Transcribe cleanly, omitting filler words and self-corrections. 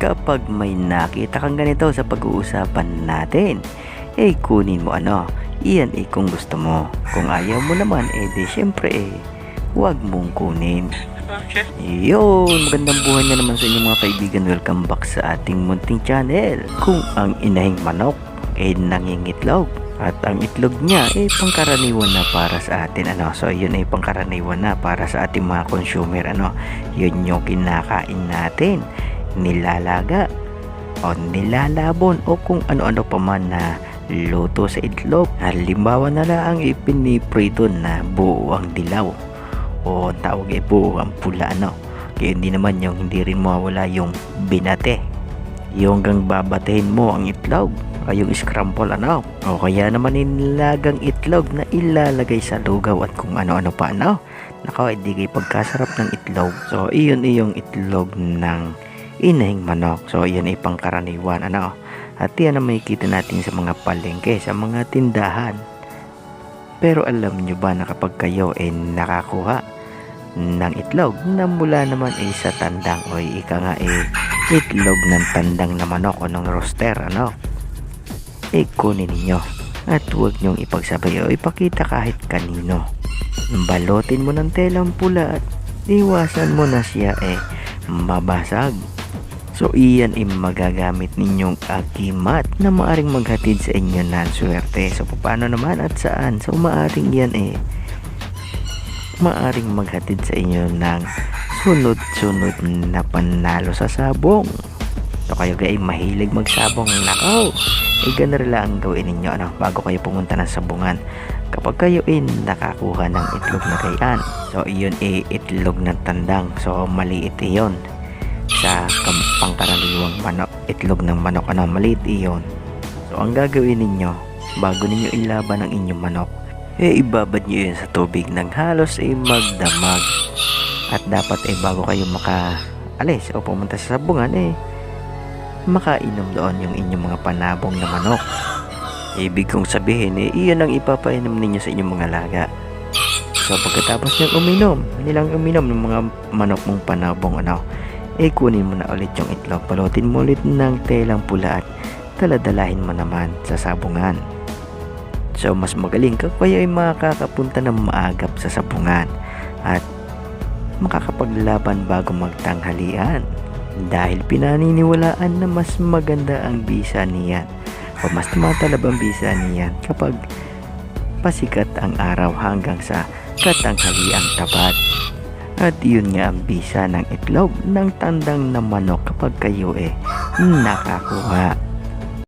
kapag may nakita kang ganito sa pag-uusapan natin, kunin mo iyan kung gusto mo. Kung ayaw mo naman, di syempre huwag mong kunin. Okay. Yun, magandang buhay na naman sa inyo mga kaibigan. Welcome back sa ating munting channel. Kung ang inahing manok nangingitlog at ang itlog niya pangkaraniwan na para sa atin so yun pangkaraniwan na para sa ating mga consumer yun yung kinakain natin, nilalaga o nilalabon o kung ano-ano pa man na luto sa itlog. Halimbawa na lang ipiniprito na buo ang dilaw o tawag buo ang pula kaya hindi naman yung hindi rin mawala yung binate, yung hanggang babatehin mo ang itlog ay yung scramble o kaya naman nilagang itlog na ilalagay sa lugaw at kung ano-ano pa nako, hindi kayo pagkasarap ng itlog. So iyon yung itlog ng inahing manok. So iyan pangkaraniwan at yan ang makikita natin sa mga palengke, sa mga tindahan. Pero alam nyo ba na kapag kayo nakakuha ng itlog na mula naman sa tandang o ika nga itlog ng tandang na manok o ng roster kunin ninyo at huwag nyong ipagsabay o ipakita kahit kanino. Balutin mo ng telang pula at iwasan mo na siya mabasag. So iyan magagamit ninyong agimat na maaring maghatid sa inyo ng swerte. So paano naman at saan? So maaring yan maaring maghatid sa inyo ng sunod-sunod na panalo sa sabong. So kayo mahilig magsabong, nako, ganun lang ang gawin ninyo bago kayo pumunta ng sabungan. Kapag kayo nakakuha ng itlog na kayan, so iyon itlog ng tandang, so maliit iyon sa pangkaraniwang manok, itlog ng manok maliit iyon. So ang gagawin ninyo bago ninyo ilaban ang inyong manok, ibabad nyo yun sa tubig ng halos magdamag. At dapat bago kayo makaalis o pumunta sa sabungan makainom doon yung inyong mga panabong na manok. Ibig kong sabihin iyon ang ipapainom ninyo sa inyong mga laga. So pagkatapos nilang uminom ng mga manok mong panabong kunin mo na ulit yung itlog, balutin mo ulit ng telang pula at daladalahin mo naman sa sabungan. So mas magaling ka kayo makakapunta ng maagap sa sabungan at makakapaglaban bago magtanghalian. Dahil pinaniniwalaan na mas maganda ang bisa niyan o mas tumatalab ang bisa niyan kapag pasikat ang araw hanggang sa katanghaliang tapat. At yun nga ang bisa ng itlog ng tandang na manok kapag kayo nakakuha.